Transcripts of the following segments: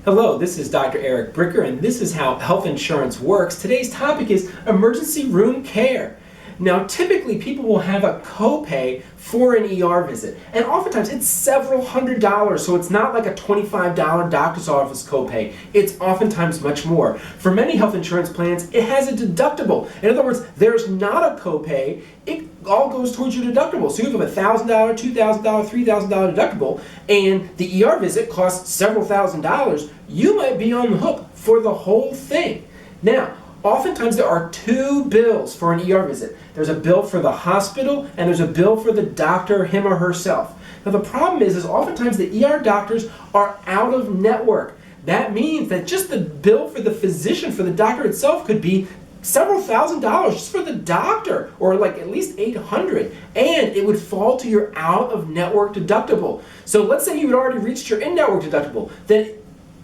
Hello, this is Dr. Eric Bricker, and this is how health insurance works. Today's topic is emergency room care. Now, typically people will have a copay for an ER visit, and oftentimes it's several $100s, so it's not like a $25 doctor's office copay. It's oftentimes much more. For many health insurance plans, it has a deductible. In other words, there's not a copay, it all goes towards your deductible. So you have a $1,000, $2,000, $3,000 deductible, and the ER visit costs several $1,000s, you might be on the hook for the whole thing. Now, oftentimes there are two bills for an ER visit. There's a bill for the hospital and there's a bill for the doctor, him or herself. Now the problem is oftentimes the ER doctors are out of network. That means that just the bill for the physician, for the doctor itself, could be several $1,000s just for the doctor, or like at least $800, and it would fall to your out-of-network deductible. So let's say you had already reached your in-network deductible, then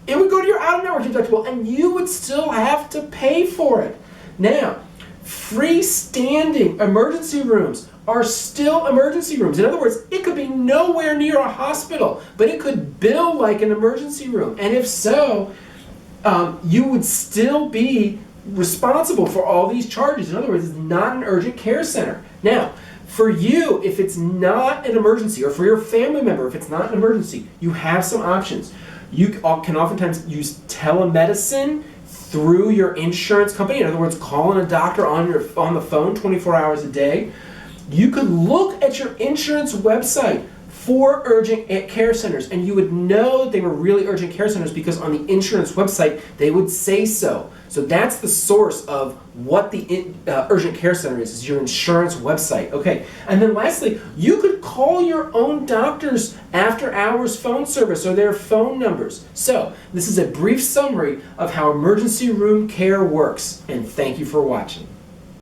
it would go to your out-of-network deductible and you would still have to pay for it. Now, freestanding emergency rooms are still emergency rooms. In other words, it could be nowhere near a hospital, but it could bill like an emergency room. And if so, you would still be responsible for all these charges. In other words, it's not an urgent care center. Now, for you, if it's not an emergency, or for your family member, if it's not an emergency, you have some options. You can oftentimes use telemedicine through your insurance company. In other words, calling a doctor on the phone 24 hours a day. You could look at your insurance website for urgent care centers, and you would know that they were really urgent care centers because on the insurance website they would say so. So that's the source of what the urgent care center is your insurance website. Okay, and then lastly, you could call your own doctor's after-hours phone service or their phone numbers. So this is a brief summary of how emergency room care works, and thank you for watching.